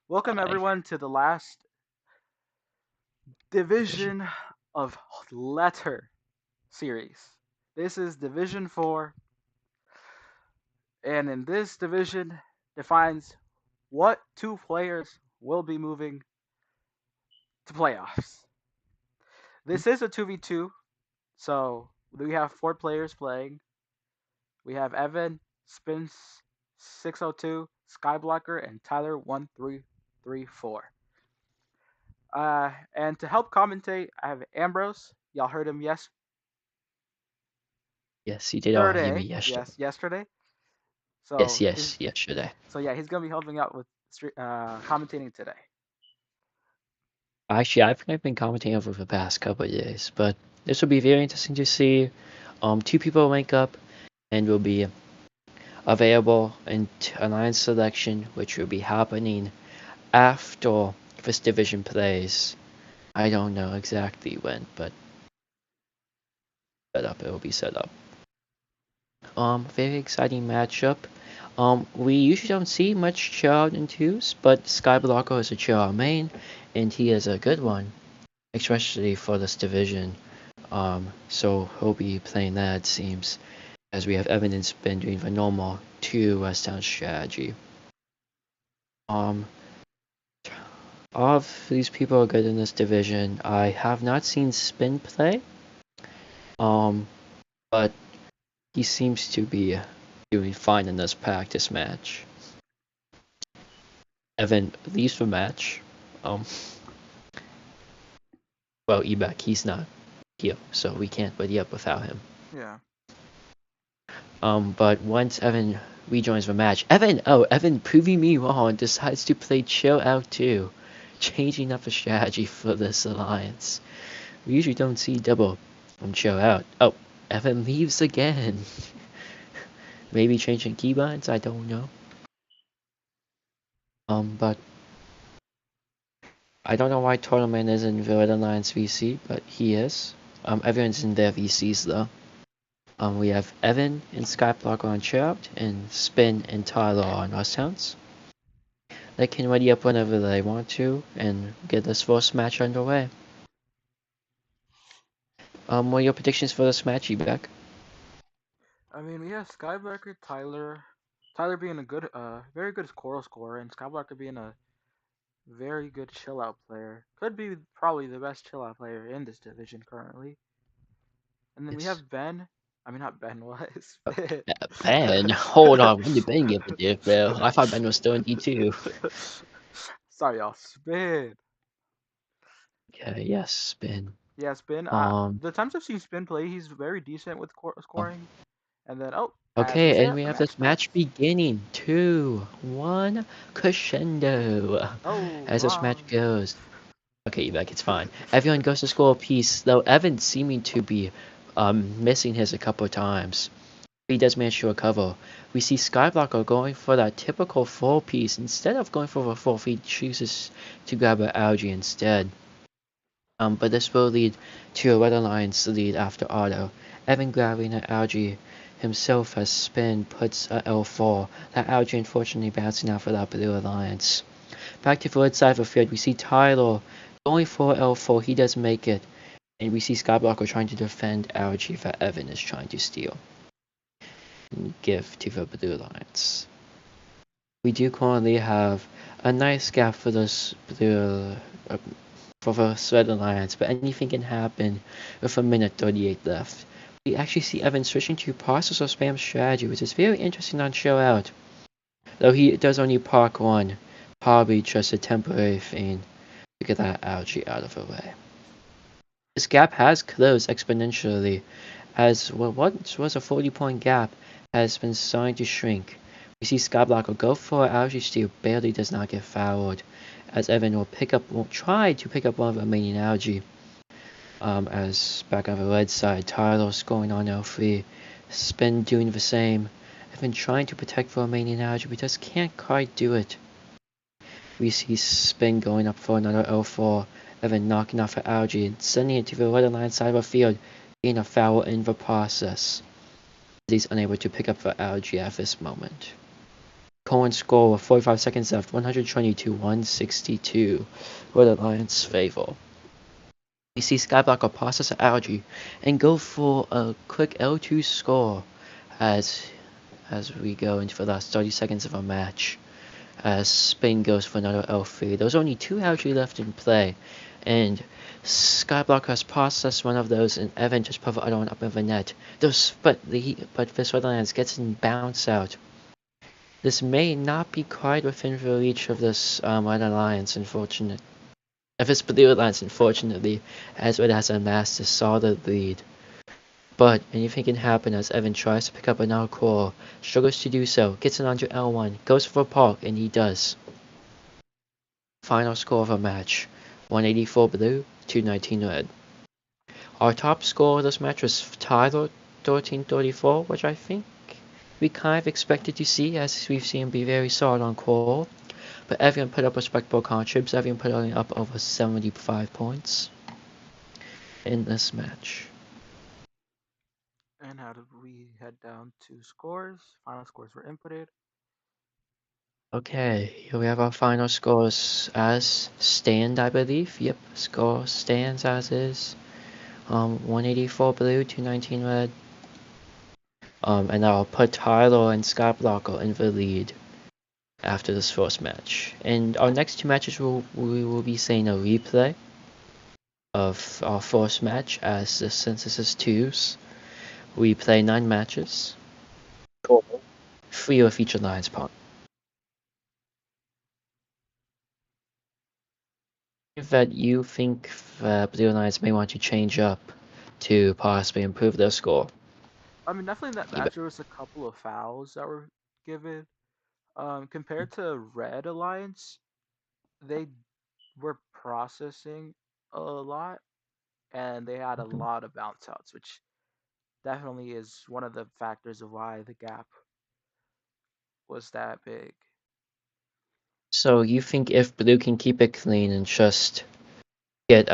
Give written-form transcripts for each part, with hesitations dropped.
Welcome Hi. everyone to the last division of letter series. This is Division 4, and in this division defines what two players will be moving to playoffs. This is a 2v2, so we have four players playing. We have Evan, Spins 602, Skyblocker, and Tyler 1334. And to help commentate, I have Ambrose. Y'all heard him Yes, you did all hear me yesterday. yesterday. Yes, yesterday. Yes, So he's yes, yesterday. he's gonna be helping out with commentating today. Actually, I've been commenting over the past couple of days, but this will be very interesting to see. Two people link up and will be available in alliance selection, which will be happening after this division plays. I don't know exactly when, but it will be set up. Very exciting matchup. We usually don't see much chill in twos, but Skyblocker is a chill main, and he is a good one, especially for this division. So he'll be playing that, it seems, as we have evidence been doing the normal two West Town strategy. Um, all of these people are good in this division. I have not seen Spin play, um, but he seems to be doing fine in this practice match. Evan leaves the match. Um, well, Ebek, he's not here, so we can't buddy up without him. Yeah. But once Evan rejoins the match, Evan proving me wrong, decides to play chill out too, changing up the strategy for this alliance. We usually don't see double from chill out. Oh, Evan leaves again. Maybe changing keybinds, I don't know. But I don't know why Tournament is in the Red Alliance VC, but he is. Everyone's in their VCs though. We have Evan and Skyblocker on Chirrup, and Spin and Tyler on Rusthounds. They can ready up whenever they want to and get this first match underway. What are your predictions for this match, Ebek? I mean, we have Skyblocker, Tyler being a good, very good coral scorer, and Skyblocker being a very good chill out player. Could be probably the best chill out player in this division currently. And then we Yes. have Ben. I mean, not Ben. What? Ben, hold on. When did Ben get the dip, though? I thought Ben was still in D2. Sorry, y'all. Spin. Okay, yes, Ben. Yeah, Spin. Um, The times I've seen Spin play, he's very decent with oh, scoring. And then, oh, as we okay, and said, we the have match this match starts. beginning. 2-1 crescendo. Oh, As this match wrong. goes. Okay, Ebek, it's fine. Everyone goes to score a piece, though Evan seeming to be missing his a couple of times. He does manage to recover. We see Skyblocker going for that typical full piece. Instead of going for a full, he chooses to grab an algae instead. But this will lead to a Red Alliance lead after auto. Evan grabbing an algae himself as Spin puts a L4. That algae unfortunately bouncing out for that Blue Alliance. Back to the red side of the field, we see Tyler going for L4. He does make it. And we see Skyblocker trying to defend algae that Evan is trying to steal and give to the Blue Alliance. We do currently have a nice gap for this blue for the Red Alliance, but anything can happen with a minute 38 left. We actually see Evan switching to process or spam strategy, which is very interesting on show out. Though he does only park one, probably just a temporary thing to get that algae out of the way. This gap has closed exponentially, as what once was a 40-point gap has been starting to shrink. We see Skyblocker go for algae steal, barely does not get fouled, as Evan will try to pick up one of the remaining algae. As back on the red side, Tyler's going on L3, Spin doing the same. Evan trying to protect the remaining algae, but just can't quite do it. We see Spin going up for another L4, Evan knocking off the algae and sending it to the red line side of the field, getting a foul in the process. He's unable to pick up the algae at this moment. Cohen score with 45 seconds left, 120 to 162, with Alliance favor. We see Skyblocker process algae and go for a quick L2 score as we go into the last 30 seconds of our match. As Spain goes for another L3. There's only 2 algae left in play, and Skyblocker has processed one of those, and Evan just put the other one up in the net. But this Weatherlands gets in bounce out. This may not be quite within the reach of this Red Alliance, unfortunately. If it's Blue Alliance, unfortunately, as it has amassed a solid lead. But anything can happen as Evan tries to pick up another core, struggles to do so, gets it onto L1, goes for a park, and he does. Final score of a match, 184 blue, 219 red. Our top score of this match was Tyler 1334, which I think we kind of expected to see, as we've seen him be very solid on core. But everyone put up respectable contribs, everyone put up over 75 points in this match. And how did we head down to scores? Final scores were inputted. Okay, here we have our final scores as stand, I believe. Yep, score stands as is. 184 blue, 219 red. And I'll put Tyler and Skyblocker in the lead after this first match. And our next 2 matches we will be seeing a replay of our first match, as since this is 2s. We play 9 matches. 3 of each alliance part. That you think the Blue Alliance may want to change up to possibly improve their score. I mean, definitely in that Even. match there was a couple of fouls that were given. Compared to Red Alliance, they were processing a lot, and they had a lot of bounce outs, which definitely is one of the factors of why the gap was that big. So you think if Blue can keep it clean and just get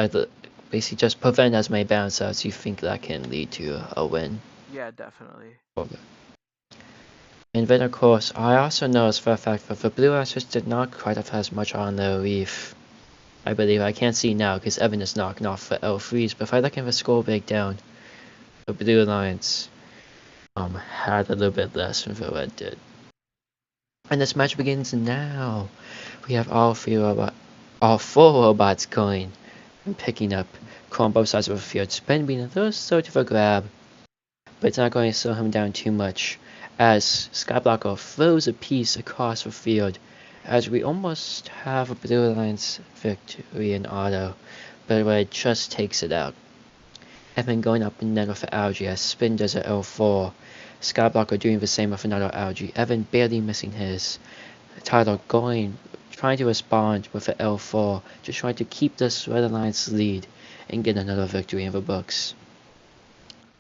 basically just prevent as many bounce outs, you think that can lead to a win? Yeah, definitely. Okay. And then of course, I also noticed for a fact that the Blue Ashes did not quite have as much on the reef. I believe I can't see now because Evan is knocking off for L3s, but if I look at the score breakdown, the Blue Alliance had a little bit less than the Red did. And this match begins now. We have all 4 robots going and picking up on both sides of the field. Spin being a little slow to the grab, but it's not going to slow him down too much as Skyblocker throws a piece across the field as we almost have a Blue Alliance victory in auto, but Red just takes it out. Evan going up and net with the algae as Spin does an L4. Skyblocker doing the same with another algae. Evan barely missing his. Tyler trying to respond with an L4, just trying to keep this Red Alliance lead and get another victory in the books.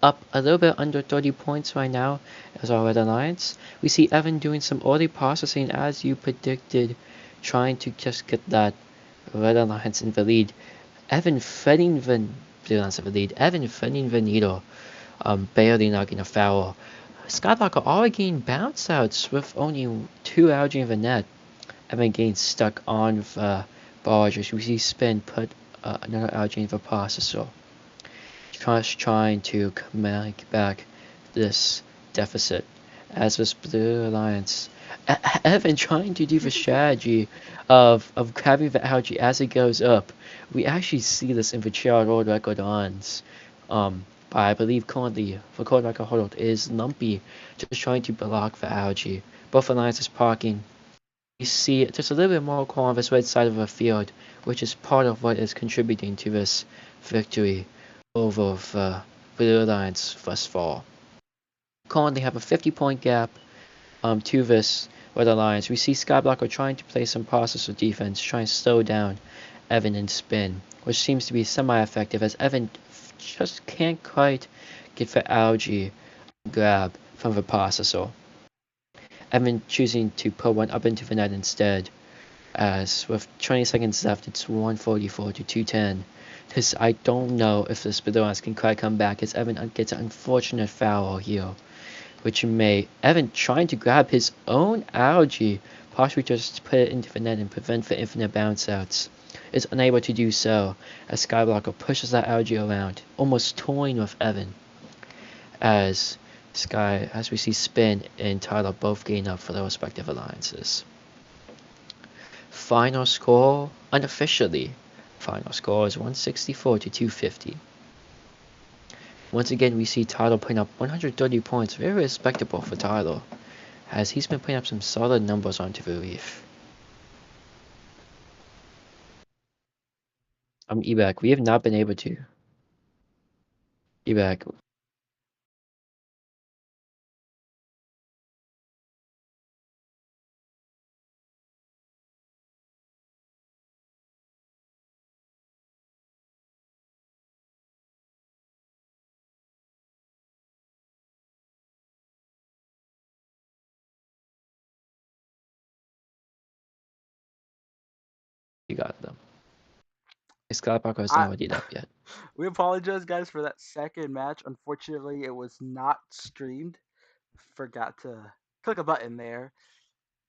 Up a little bit under 30 points right now as our Red Alliance. We see Evan doing some early processing as you predicted, trying to just get that Red Alliance in the lead. Evan threading the lead. Evan threading the needle, barely knocking a foul. Skyblocker already getting bounce outs with only 2 algae in the net. Evan getting stuck on the barge as we see Spin put another algae in the processor. Trying to make back this deficit as this Blue Alliance. Evan trying to do the strategy of grabbing the algae as it goes up. We actually see this in the chart world record ons. But I believe currently the world record holder is Lumpy, just trying to block the algae. Both alliances parking. You see there's a little bit more core on this red side of the field, which is part of what is contributing to this victory over the Blue Alliance thus far. Currently have a 50-point gap to this Red Alliance. We see Skyblocker trying to play some processor defense, trying to slow down Evan and Spin, which seems to be semi-effective as Evan just can't quite get the algae grab from the processor. Evan choosing to put one up into the net instead, as with 20 seconds left, it's 144 to 210. I don't know if the Spidorans can quite come back as Evan gets an unfortunate foul here. which made Evan trying to grab his own algae, possibly just put it into the net and prevent the infinite bounce outs, is unable to do so as Skyblocker pushes that algae around, almost toying with Evan. As we see Spin and Tyler both gain up for their respective alliances. Final score, unofficially, final score is 164 to 250. Once again, we see Tyler putting up 130 points, very respectable for Tyler, as he's been putting up some solid numbers onto the reef. Ebak, we have not been able to. Ebak. You got them. Skyblocker has I not readied up yet. we apologize, guys, for that second match. Unfortunately, it was not streamed. Forgot to click a button there,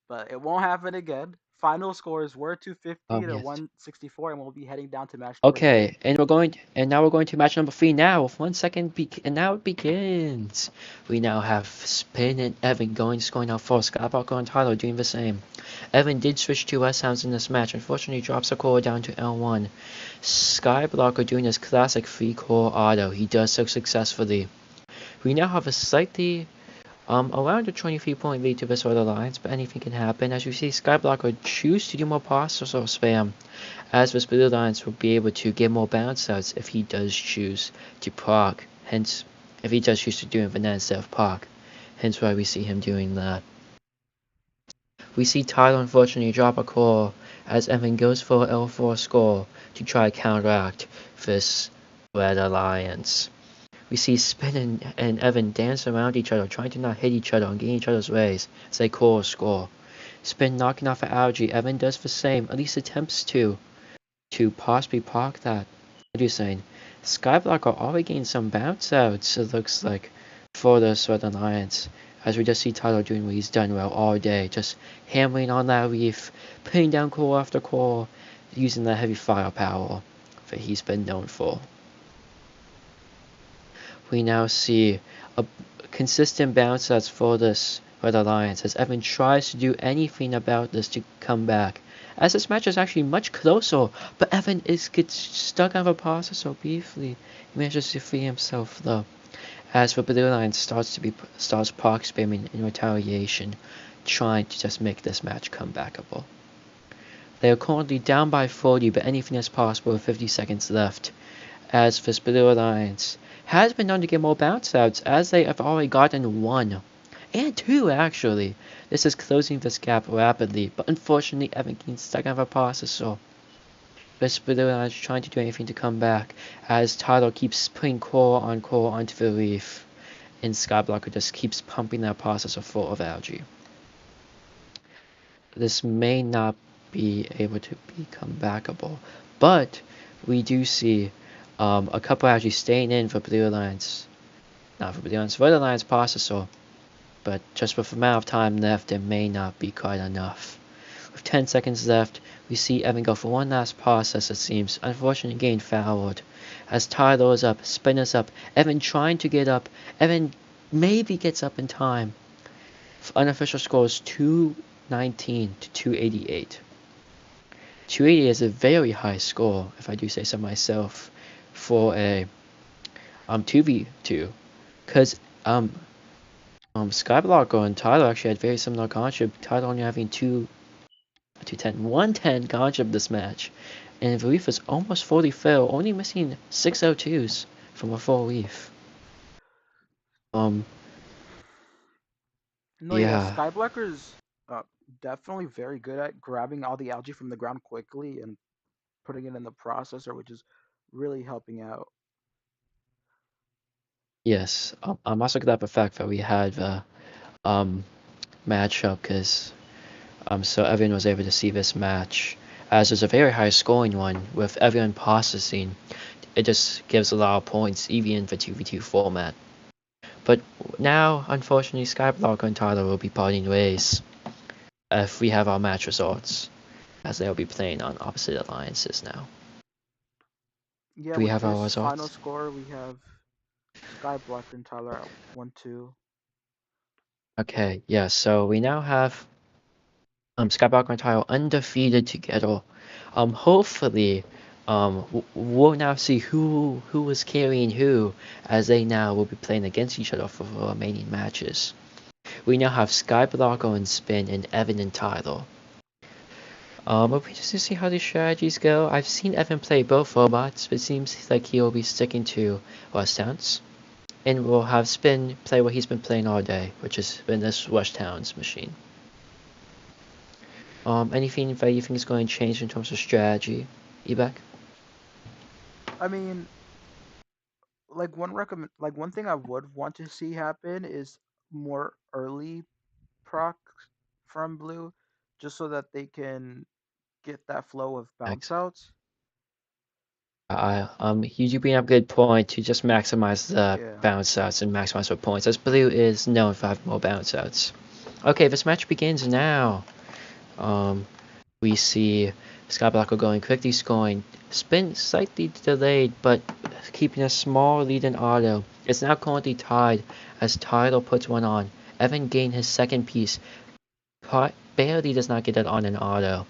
but it won't happen again. Final scores were 250 to Yes. 164, and we'll be heading down to match number three. Okay, and now we're going to match number 3 now. With 1 second, and now it begins. We now have Spin and Evan scoring out first. Skyblocker and Tyler doing the same. Evan did switch to S-Hounds in this match. Unfortunately, drops the core down to L1. Skyblocker doing his classic 3-core auto. He does so successfully. We now have a slightly around a 23-point lead to this other lines, but anything can happen. As you see, Skyblocker choose to do more processor spam, as this blue lines will be able to get more bounce outs if he does choose to proc. Hence, if he does choose to do the instead of proc. Hence why we see him doing that. We see Tyler unfortunately drop a core as Evan goes for L4 score to try to counteract this red alliance. We see Spin and Evan dance around each other, trying to not hit each other and get in each other's ways as they core score. Spin knocking off an algae. Evan does the same, at least attempts to possibly park that. What are you saying? Skyblocker already gained some bounce outs, it looks like, for the Red Alliance. As we just see Tyler doing what he's done well all day, just hammering on that reef, putting down core after core, using that heavy firepower that he's been known for. We now see a consistent bounce outs for this Red Alliance as Evan tries to do anything about this to come back. As this match is actually much closer, but Evan gets stuck on the process so briefly. He manages to free himself though. As the Blue Line starts proc spamming in retaliation, trying to just make this match comebackable. They are currently down by 40, but anything is possible with 50 seconds left. As this Blue Alliance has been known to get more bounce outs, as they have already gotten 1 and 2 actually. This is closing this gap rapidly, but unfortunately Evan gets stuck on the processor. This Blue Alliance trying to do anything to come back, as Tyler keeps putting core onto the reef, and Skyblocker just keeps pumping that processor full of algae. This may not be able to be comebackable, but we do see a couple actually staying in for Blue Alliance. Not for Blue Alliance, Red Alliance processor, but just with the amount of time left, it may not be quite enough. With 10 seconds left, we see Evan go for one last process, it seems. Unfortunately, getting fouled. As Tyler is up, Spin is up, Evan trying to get up. Evan maybe gets up in time. Unofficial score is 219 to 288. 280 is a very high score, if I do say so myself, for a 2v2, because Skyblocker and Tyler actually had very similar concept. Tyler only having 110 concept this match, and the reef was almost fully filled, only missing 602s from a full reef. No, yeah, Yeah, Skyblocker uh, definitely very good at grabbing all the algae from the ground quickly and putting it in the processor, which is really helping out. yes. I'm also glad the fact that we had the um matchup, because so everyone was able to see this match, as it's a very high scoring one with everyone processing. It just gives a lot of points even in the 2v2 format. But now, unfortunately, Skyblock and Tyler will be parting ways if we have our match results, as they'll be playing on opposite alliances now. Yeah, Do we with have our this final results? score, we have Skyblock and Tyler at 1-2. Okay, yeah, so we now have Skyblock and Tyler undefeated together. Hopefully, we'll now see who is carrying who, as they now will be playing against each other for the remaining matches. We now have Skyblock and Spin and Evan and Tyler. But we just to see how these strategies go. I've seen Evan play both robots, but it seems like he'll be sticking to Rush Towns. And we'll have Spin play what he's been playing all day, which has been this Rush Towns machine. Anything that you think is going to change in terms of strategy, Ebek? I mean, one thing I would want to see happen is more early procs from blue, just so that they can get that flow of bounce Thanks. outs. You do bring up a good point to just maximize the Yeah. bounce outs and maximize the points, as blue is known for having more bounce outs. Okay, this match begins now. Um, we see Skyblocker going quickly, scoring. Spin slightly delayed, but keeping a small lead in auto. It's now currently tied as Tidal puts one on. Evan gained his second piece. Barely does not get it on in auto.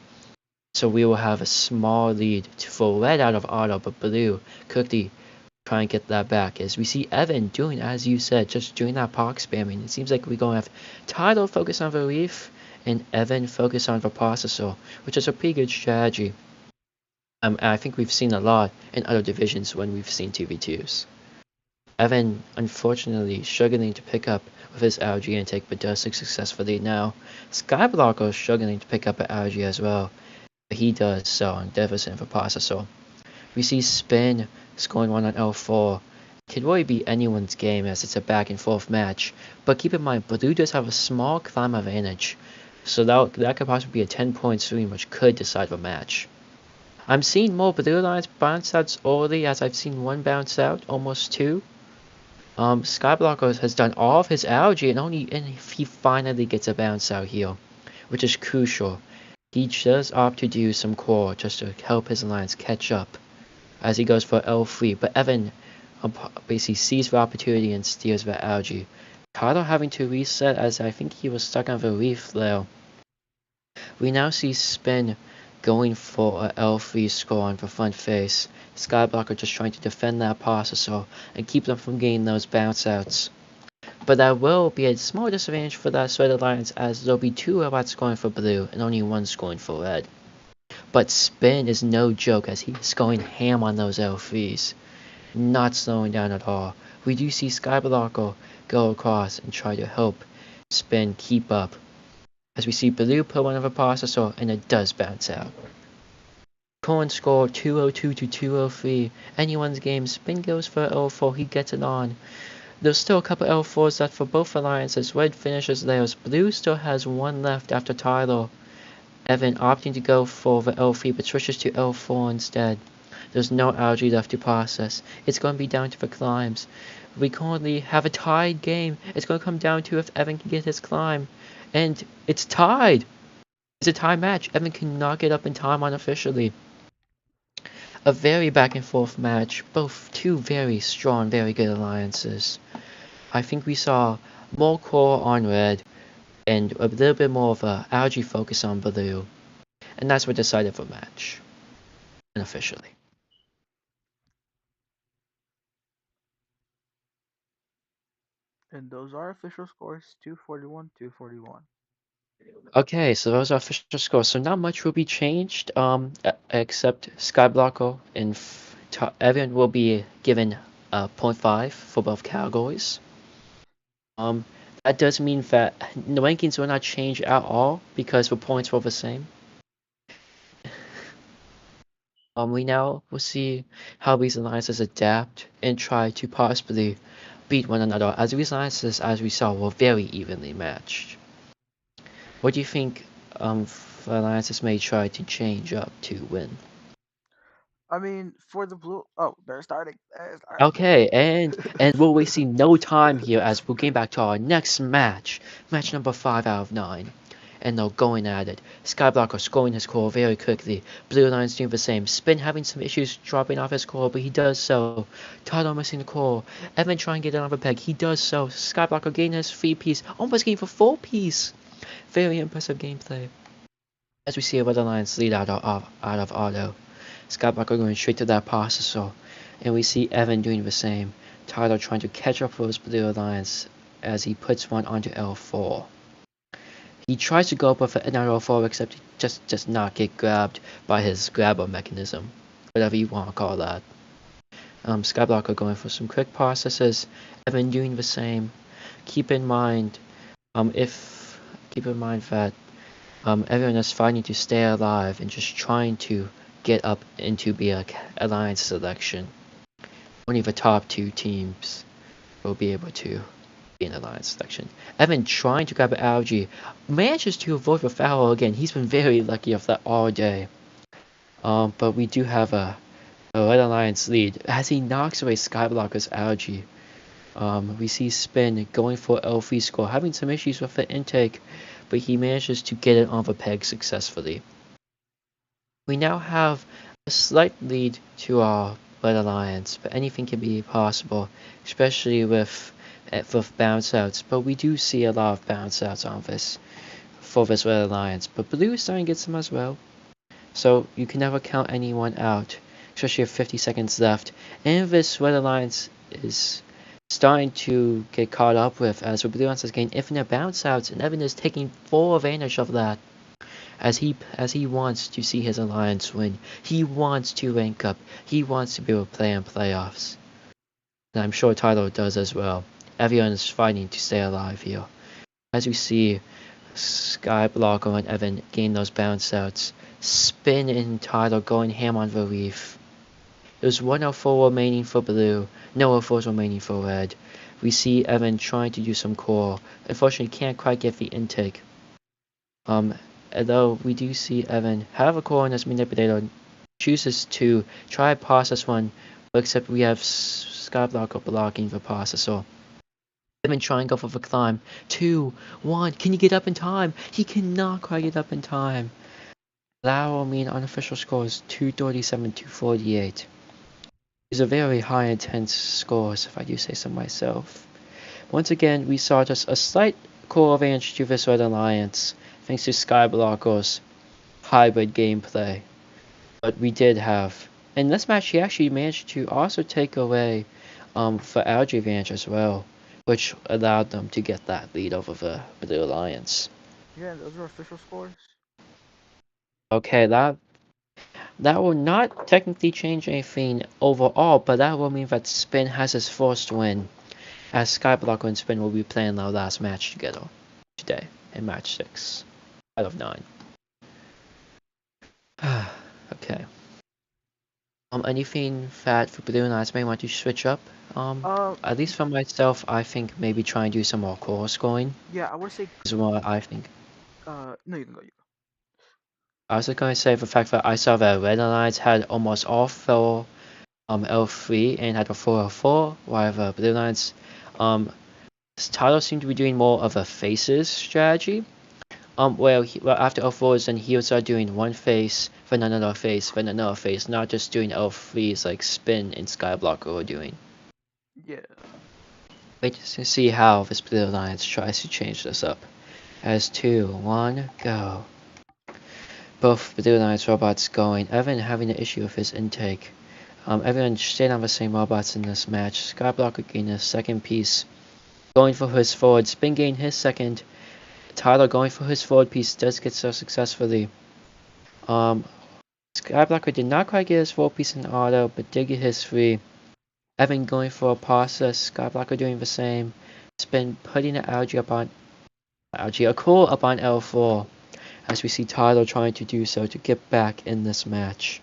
So we will have a small lead for red out of auto, but blue quickly try and get that back. As we see Evan doing, as you said, just doing that park spamming. It seems like we're going to have Tidal focus on the reef and Evan focus on the processor, which is a pretty good strategy. I think we've seen a lot in other divisions when we've seen 2v2s. Evan, unfortunately, struggling to pick up with his algae intake, but does successfully now. Skyblocker is struggling to pick up an algae as well, but he does so on deficit for processor. We see Spin scoring one on L4. Could really be anyone's game as it's a back and forth match, but keep in mind, Blue does have a small climb advantage, so that could possibly be a 10-point swing which could decide the match. I'm seeing more Blue lines bounce outs early as I've seen one bounce out, almost two. Skyblocker has done all of his algae and he finally gets a bounce out here, which is crucial. He does opt to do some core just to help his alliance catch up as he goes for L3, but Evan basically sees the opportunity and steals the algae. Tyler having to reset as I think he was stuck on the reef there. We now see Spin going for a L3 score on the front face. Skyblocker just trying to defend that processor and keep them from getting those bounce outs. But that will be a small disadvantage for that Sweat Alliance as there'll be two robots scoring for blue and only one scoring for red. But Spin is no joke as he's going ham on those L3s, not slowing down at all. We do see Skyblocker go across and try to help Spin keep up. As we see blue put one of a processor and it does bounce out. Cohen scored 202 to 203. Anyone's game, Spin goes for L4, he gets it on. There's still a couple L4s left for both alliances. Red finishes theirs. Blue still has one left after Tyler. Evan opting to go for the L3 but switches to L4 instead. There's no algae left to process. It's going to be down to the climbs. We currently have a tied game. It's going to come down to if Evan can get his climb. And it's tied. It's a tie match. Evan cannot get up in time unofficially. A very back and forth match. Both two very strong, very good alliances. I think we saw more core on red and a little bit more of a algae focus on blue. And that's what decided the match. Unofficially. And those are official scores: 241, 241. Okay, so those are official scores. So not much will be changed, except Skyblocker and everyone will be given 0.5 for both categories. Um, that does mean that the rankings will not change at all because the points were the same. We now will see how these alliances adapt and try to possibly beat one another, as these alliances, as we saw, were very evenly matched. What do you think alliances may try to change up to win? I mean, for the blue. Oh, they're starting. They're starting. Okay, and we're wasting no time here as we're getting back to our next match, match number 5 out of 9. And they're going at it. Skyblocker scoring his core very quickly. Blue Lions doing the same. Spin having some issues dropping off his core, but he does so. Tyler missing the core. Evan trying to get another peg. He does so. Skyblocker getting his 3-piece, almost getting for 4-piece. Very impressive gameplay. As we see a Red Alliance lead out of auto. Skyblocker going straight to that processor. And we see Evan doing the same. Tyler trying to catch up for his Blue Alliance as he puts one onto L4. He tries to go up with an L4 except he just does not get grabbed by his grabber mechanism. Whatever you want to call that. Skyblocker going for some quick processes. Evan doing the same. Keep in mind that everyone is fighting to stay alive and just trying to get up into the alliance selection. Only the top 2 teams will be able to be in alliance selection. Evan trying to grab an algae manages to avoid the foul again. He's been very lucky of that all day. But we do have a Red Alliance lead as he knocks away Skyblocker's algae. We see Spin going for L3 score, having some issues with the intake, but he manages to get it on the peg successfully. We now have a slight lead to our Red Alliance, but anything can be possible, especially with bounce outs. But we do see a lot of bounce outs on this for this Red Alliance, but Blue is starting to get some as well. So you can never count anyone out, especially with 50 seconds left. And this Red Alliance is starting to get caught up with as the Blue Alliance is getting infinite bounce outs, and Evan is taking full advantage of that. As he wants to see his alliance win. He wants to rank up. He wants to be able to play in playoffs. And I'm sure Tyler does as well. Everyone is fighting to stay alive here. As we see Skyblocker and Evan gain those bounce outs. Spin and Tyler going ham on the reef. There's 1L4 remaining for blue. No L4s remaining for red. We see Evan trying to do some core. Unfortunately can't quite get the intake. Although we do see Evan have a core in his manipulator, chooses to try process one, but except we have Skyblocker blocking the processor. Evan trying to go for the climb. 2, 1. Can you get up in time? He cannot quite get up in time. That will mean unofficial score is 237, 248. These are very high intense scores, if I do say so myself. Once again, we saw just a slight core advantage to this Red Alliance, thanks to Skyblocker's hybrid gameplay. But we did have, in this match, he actually managed to also take away for algae advantage as well, which allowed them to get that lead over the Blue Alliance. Yeah, those are official scores. Okay, that will not technically change anything overall, but that will mean that Spin has his first win, as Skyblocker and Spin will be playing their last match together today in match 6 out of 9. Okay. Anything that for Blue Alliance may want to switch up? At least for myself, I think maybe try and do some more core scoring. Yeah, I would say. Is what I think. No, you can go. I was going to say the fact that I saw that Red Alliance had almost all 4 L3 and had a 4L4, while the Blue Alliance Tyler seemed to be doing more of a faces strategy. Well, after L4s, then he would start doing one face, then another face, then another face, not just doing L3s like Spin and Skyblocker were doing. Yeah. Wait to see how this Blue Alliance tries to change this up. As 2, 1, go. Both Blue Alliance robots going. Evan having an issue with his intake. Everyone stayed on the same robots in this match. Skyblocker gained his second piece. Going for his forward. Spin gained his second. Tyler going for his forward piece does get so successfully. Skyblocker did not quite get his forward piece in auto, but did get his 3. Evan going for a process. Skyblocker doing the same. Spin putting the a core up on L4. As we see Tyler trying to do so to get back in this match.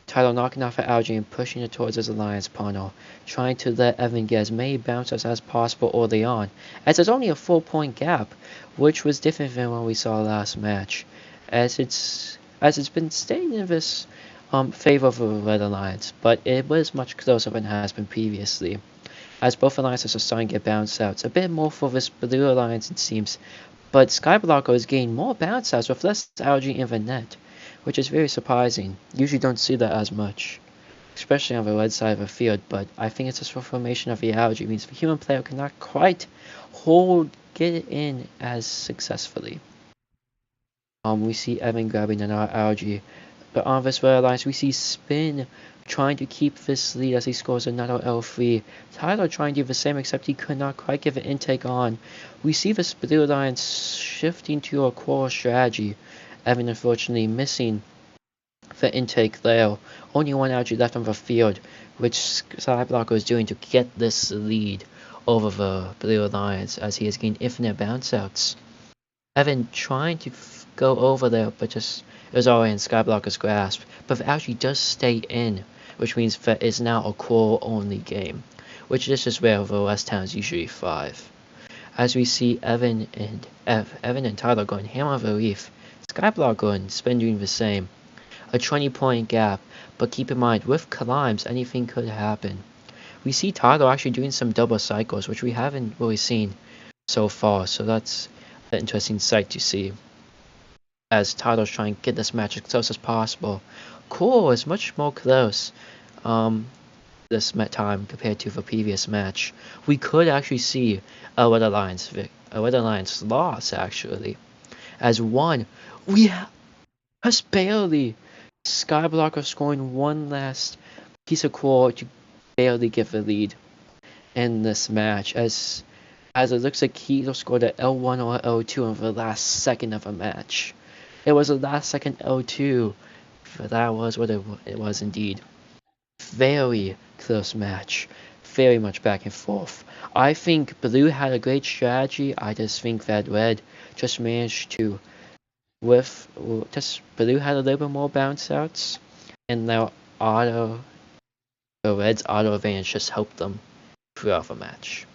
Tyler knocking off the algae and pushing it towards his alliance panel, trying to let Evan get as many bounces as possible early on, as there's only a 4-point gap, which was different than what we saw last match. As it's been stated in this favor of the Red Alliance, but it was much closer than it has been previously, as both alliances are starting to get bounce outs. A bit more for this Blue Alliance, it seems, but Skyblocker is getting more bounce outs with less algae in the net, which is very surprising. Usually don't see that as much, especially on the red side of the field, but I think it's just the formation of the algae means the human player cannot quite get it in as successfully. We see Evan grabbing another algae, but on this red alliance we see Spin trying to keep this lead as he scores another L3. Tyler trying to do the same, except he could not quite give an intake on. We see this Blue Alliance shifting to a core strategy. Evan unfortunately missing the intake there. Only one algae left on the field, which Skyblocker is doing to get this lead over the Blue Alliance as he has gained infinite bounce outs. Evan trying to go over there, but just it was already in Skyblocker's grasp. But the algae does stay in, which means that it's now a core only game, which this is where the West Towns usually thrive. As we see Evan and Tyler going hammer on the reef, Skyblocker and Spin doing the same. A 20-point gap, but keep in mind, with climbs, anything could happen. We see Tyler actually doing some double cycles, which we haven't really seen so far, so that's an interesting sight to see. As Tyler's trying to get this match as close as possible. Core is much more close this time compared to the previous match. We could actually see a Red Alliance loss, actually. As one, we just barely Skyblocker scoring one last piece of core to barely give the lead in this match, as it looks like he scored an L1 or L2 in the last second of a match. It was a last second L2, but that was what it was indeed. Very close match, very much back and forth. I think Blue had a great strategy. I just think that Red just managed to Blue had a little bit more bounce outs, and now the Reds auto advantage just helped them throughout the match.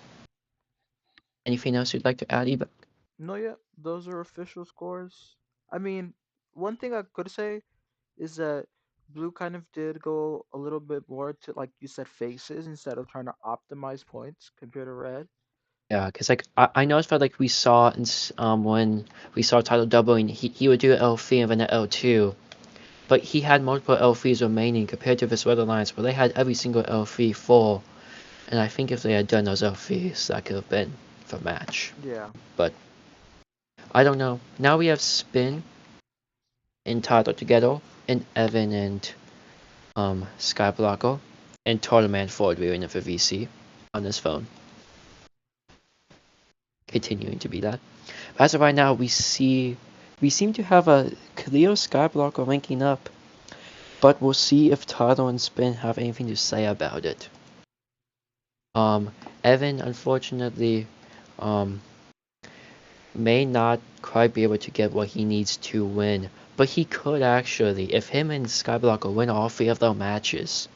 Anything else you'd like to add, Eva? No, yeah, those are official scores. I mean, one thing I could say is that Blue kind of did go a little bit more to, like you said, faces instead of trying to optimize points compared to Red. Yeah, because like I noticed that like we saw when we saw Tyler doubling, he would do L3 and then an L2, but he had multiple L3s remaining compared to this Red Alliance where they had every single L3 full, and I think if they had done those L3s, that could have been the match. Yeah. But I don't know. Now we have Spin and Tyler together, and Evan and Skyblocker, and Tournament Ford wearing the VC on his phone, continuing to be that. But as of right now, we seem to have a clear Skyblocker linking up, but we'll see if Tyler and Spin have anything to say about it. Evan, unfortunately, may not quite be able to get what he needs to win, but he could actually, if him and Skyblocker win all three of their matches,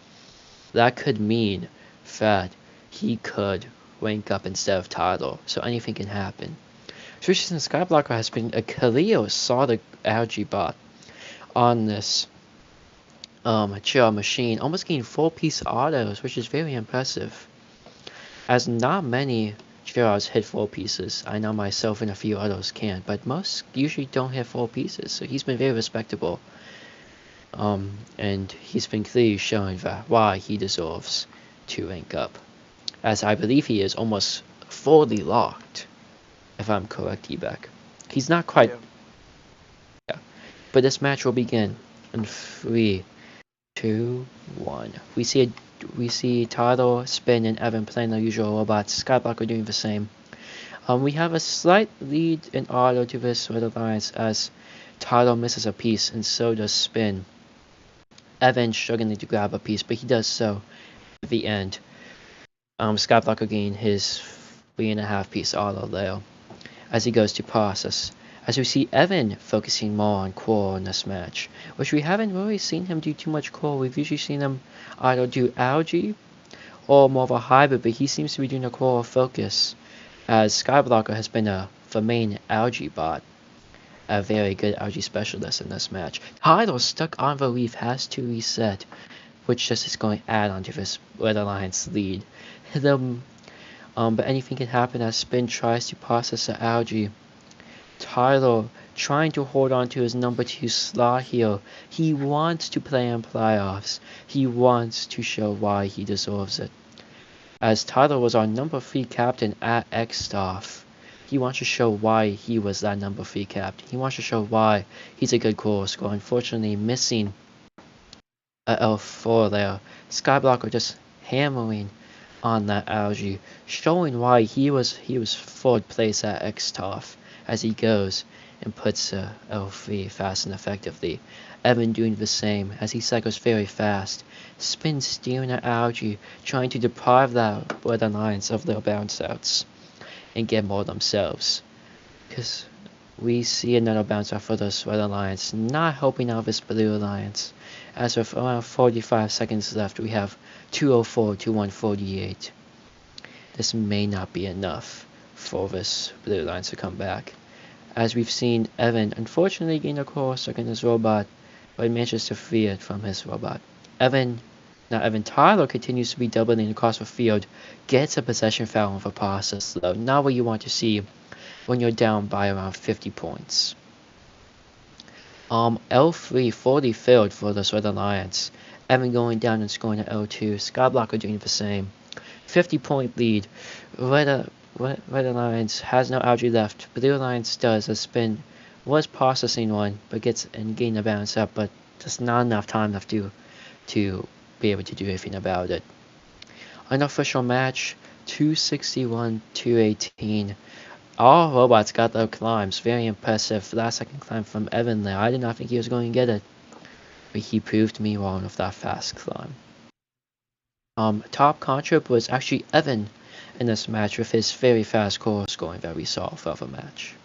that could mean that he could rank up instead of Tyler, so anything can happen. Especially since Skyblocker has been a clear solid algae bot on this chill machine, almost getting 4-piece autos, which is very impressive. As not many Chiros hit 4 pieces. I know myself and a few others can, but most usually don't hit 4 pieces, so he's been very respectable. And he's been clearly showing that why he deserves to rank up. As I believe he is almost fully locked, if I'm correct, Ebek. He's not quite. Yeah. But this match will begin in 3, 2, 1. We see Tyler, Spin, and Evan playing their usual robots. Skyblocker doing the same. We have a slight lead in auto to this Red Alliance as Tyler misses a piece, and so does Spin. Evan struggling to grab a piece, but he does so at the end. Skyblocker gained his 3.5 piece auto there as he goes to process. As we see Evan focusing more on core in this match, which we haven't really seen him do too much core. We've usually seen him either do algae or more of a hybrid, but he seems to be doing a core focus, as Skyblocker has been the main algae bot. a very good algae specialist in this match. Tidal stuck on the reef has to reset, which just is going to add on to this Red Alliance lead. But anything can happen as Spin tries to process the algae. Tyler trying to hold on to his number 2 slot here. He wants to play in playoffs. He wants to show why he deserves it. As Tyler was our number 3 captain at X-Staff, he wants to show why he was that number 3 captain. He wants to show why he's a good core scorer. Unfortunately, missing a L4 there. Skyblocker just hammering on that algae, showing why he was 4th place at X-Staff as he goes and puts L3 fast and effectively. Evan doing the same as he cycles very fast. Spin steering at algae, trying to deprive that Red Alliance of their bounce outs and get more themselves. Because we see another bounce out for this Red Alliance, not helping out this Blue Alliance. As with around 45 seconds left, we have 204 to 148. This may not be enough for this Blue Alliance to come back. As we've seen Evan unfortunately gain a core stuck in his robot, but he manages to free it from his robot. Evan Tyler continues to be doubling across the field, gets a possession foul on the process though, not what you want to see when you're down by around 50 points. L3 40 failed for the Red Alliance. Evan going down and scoring at L2. Skyblocker doing the same. 50-point lead. Red Alliance has no algae left. Blue Alliance does. As Spin was processing one, but gets and gain a bounce up, but just not enough time left to be able to do anything about it. Unofficial match, 261-218. All robots got their climbs. Very impressive. Last second climb from Evan there. I did not think he was going to get it. But he proved me wrong with that fast climb. Top contrib was actually Evan in this match with his very fast core scoring that we saw throughout the match.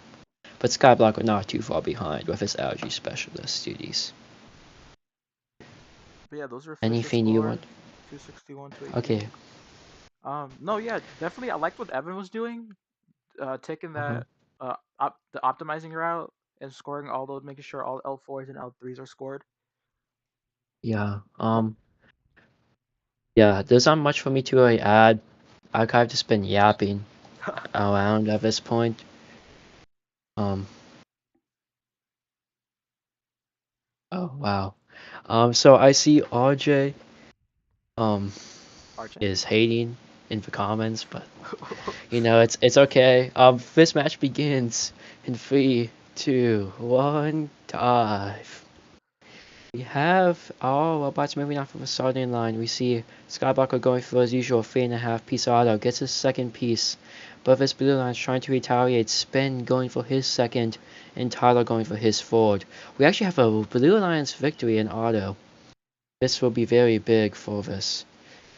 But Skyblocker not too far behind with his algae specialist duties. But yeah, those are official Anything scores. you want? 261 to 18. Okay. No, yeah, definitely. I liked what Evan was doing, taking Mm-hmm. that the optimizing route and scoring all those, making sure all L4s and L3s are scored. Yeah. Yeah. There's not much for me to really add. I kind of just been yapping around at this point. Um. Oh wow. So I see RJ RJ. is hating in the comments, but it's okay. This match begins in 3, 2, 1, dive. We have all robots moving off of the starting line. We see Skyblocker going for his usual 3.5 piece auto, gets his second piece. But this Blue Line's trying to retaliate. Spin going for his second, and Tyler going for his third. We actually have a Blue Alliance victory in auto. This will be very big for this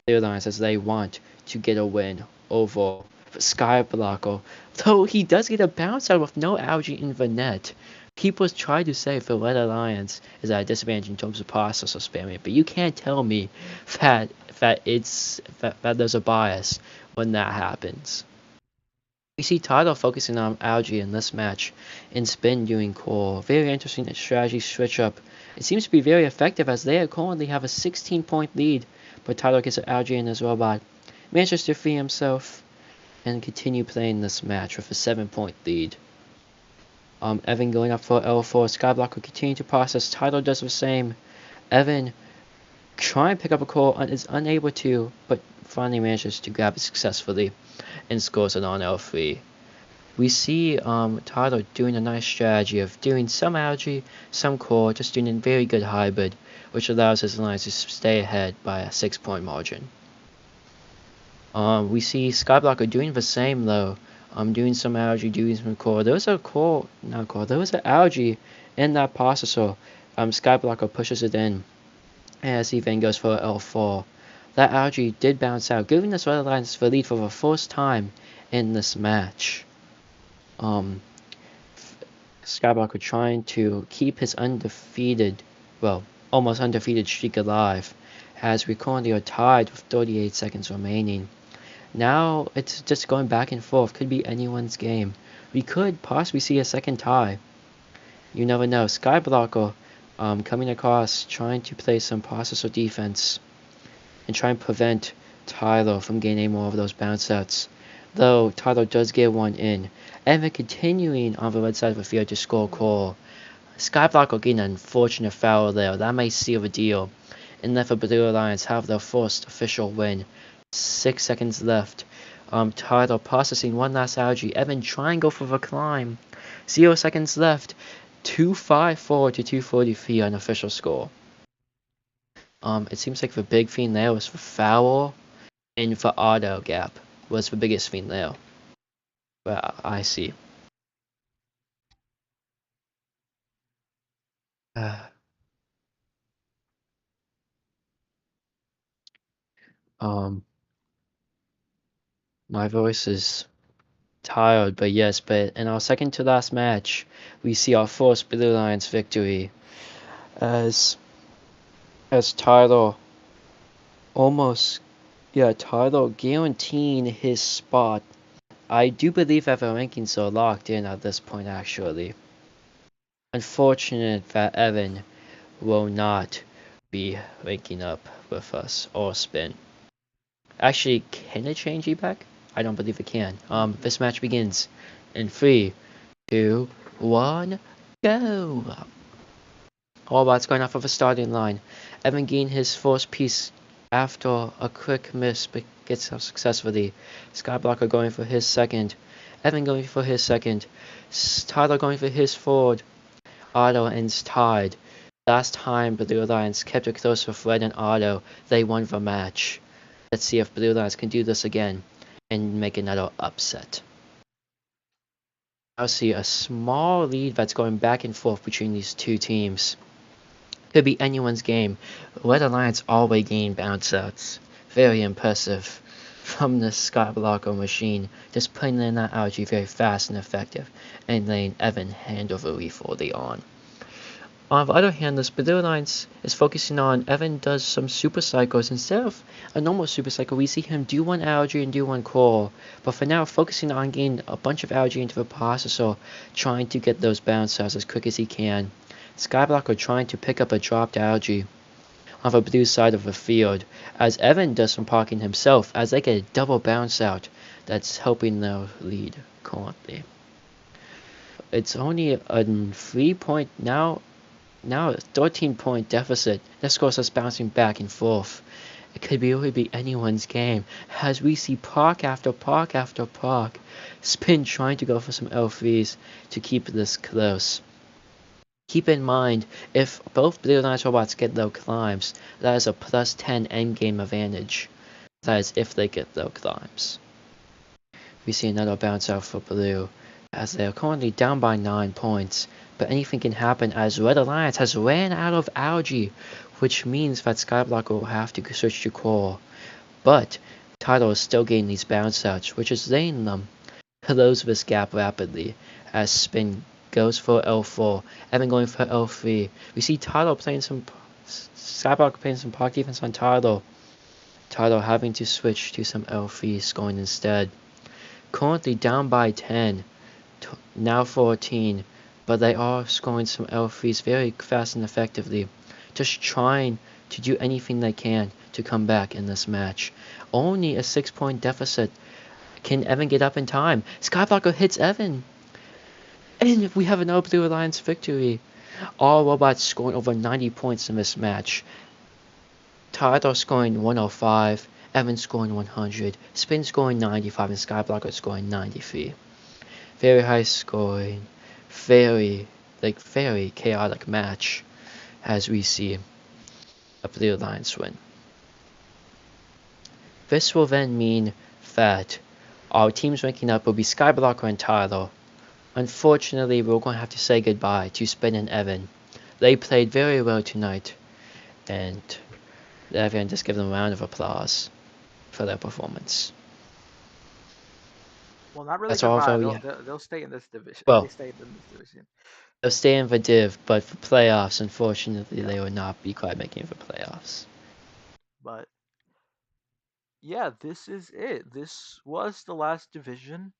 Blue Alliance as they want to get a win over Skyblocker. Though he does get a bounce out with no algae in the net. People try to say the Red Alliance is at a disadvantage in terms of processor spamming, but you can't tell me that there's a bias when that happens. We see Tidal focusing on algae in this match, and Spin doing core. Very interesting strategy switch up. It seems to be very effective as they currently have a 16-point lead, but Tidal gets an algae in his robot. Manages to free himself and continue playing this match with a 7-point lead. Evan going up for L4. Skyblocker continue to process. Tidal does the same. Evan trying to pick up a call and is unable to, but finally manages to grab it successfully and scores it on L3. We see Tidal doing a nice strategy of doing some algae, some core, just doing a very good hybrid, which allows his alliance to stay ahead by a 6-point margin. We see Skyblocker doing the same though. Doing some algae, doing some core. There was an algae in that processor. Skyblocker pushes it in as he then goes for L4. That algae did bounce out, giving the Red Alliance the lead for the first time in this match. Skyblocker trying to keep his almost undefeated streak alive, as we currently are tied with 38 seconds remaining. Now it's just going back and forth. Could be anyone's game. We could possibly see a second tie You never know. Skyblocker coming across, trying to play some processor defense and try and prevent Tyler from getting more of those bounce outs. Though Tyler does get one in. Evan continuing on the red side of the field to score Cole. Skyblocker getting an unfortunate foul there. That may seal the deal. And let the Blue Alliance have their first official win. 6 seconds left. Tyler processing one last algae. Evan trying to go for the climb. 0 seconds left. 254 to 243 on official score. It seems like the big thing there was the foul and the auto gap was the biggest thing there. But I see. Um, my voice is tired, but yes, but in our second to last match, we see our first Blue Lions victory as Tyler almost Tyler guaranteeing his spot. I do believe that the rankings are locked in at this point actually. Unfortunate that Evan will not be waking up with us or spin. Actually, can it change back? I don't believe it can. This match begins in 3, 2, 1, go! Allbot's going off of a starting line. Evan gained his first piece after a quick miss, but gets up successfully. Skyblocker going for his second. Evan going for his second. Tyler going for his third. Otto ends tied. Last time Blue Alliance kept it close with Red and Otto, they won the match. Let's see if Blue Alliance can do this again and make another upset. I see a small lead that's going back and forth between these two teams. Could be anyone's game. Red Alliance always gain bounce outs. Very impressive from the Skyblocker machine, just putting in that algae very fast and effective, and letting Evan hand over Reef early on. On the other hand, this Blue Alliance is focusing on Evan does some super cycles. Instead of a normal super cycle, we see him do one algae and do one coral. But for now, focusing on getting a bunch of algae into the processor, trying to get those bounce outs as quick as he can. Skyblocker trying to pick up a dropped algae on the blue side of the field, as Evan does some parking himself, as they get a double bounce out that's helping their lead currently. It's only a 3-point now a 13-point deficit. This scores us bouncing back and forth. It could really be anyone's game as we see park after park after park spin trying to go for some L3s to keep this close. Keep in mind, if both Blue Alliance robots get low climbs, that is a plus 10 endgame advantage. That is if they get low climbs. We see another bounce out for Blue, as they are currently down by 9 points. But anything can happen as Red Alliance has ran out of algae, which means that Skyblocker will have to switch to coral. But Tidal is still getting these bounce outs, which is letting them close this gap rapidly as Spin goes for L4, Evan going for L3. We see Tidal playing some Skyblocker playing some park defense on Tidal. Tidal having to switch to some L3 scoring instead. Currently down by 10, now 14. But they are scoring some L3s very fast and effectively, just trying to do anything they can to come back in this match. Only a 6-point deficit. Can Evan get up in time? Skyblocker hits Evan. And we have another Blue Alliance victory. All robots scoring over 90 points in this match. Tyler scoring 105, Evan scoring 100, Spin scoring 95, and Skyblocker scoring 93. Very high scoring. Very chaotic match as we see a Blue Alliance win. This will then mean that our teams ranking up will be Skyblocker and Tyler. Unfortunately, we're going to have to say goodbye to Spin and Evan. They played very well tonight, and everyone just give them a round of applause for their performance. Well, not really That's all that goodbye. we They'll have. they'll, they'll stay in this division. They Well, stayed in this division. they'll stay in the div, but for playoffs, unfortunately, Yeah, they will not be quite making it for playoffs. but yeah, this is it. This was the last division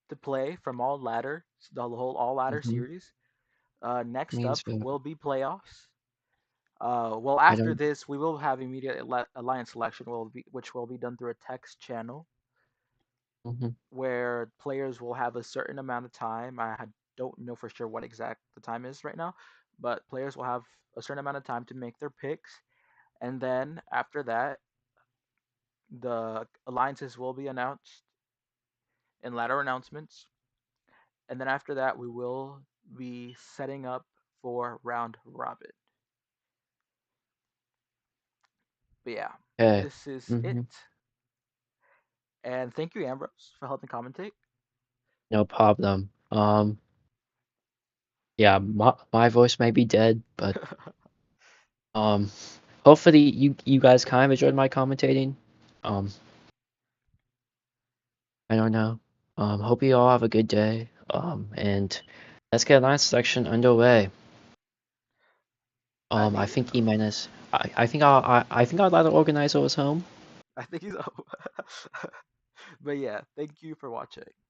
to play from all ladder, the whole all ladder Mm-hmm. series. Next Means up for will be playoffs. Well, I after don't. this, we will have immediate alliance selection, which will be done through a text channel Mhm. where players will have a certain amount of time. Don't know for sure what exact the time is right now, but players will have a certain amount of time to make their picks, and then after that, the alliances will be announced in ladder announcements, and then after that, we will be setting up for round robin. But yeah, Okay. this is it. Mhm. And thank you, Ambrose, for helping commentate. No problem. Yeah, my voice may be dead, but um, hopefully you guys kind of enjoyed my commentating. Um, I don't know. Hope you all have a good day. And let's get last section underway. I I think think Jimenez. I think I'd rather organize those home. I think he's. But yeah, thank you for watching.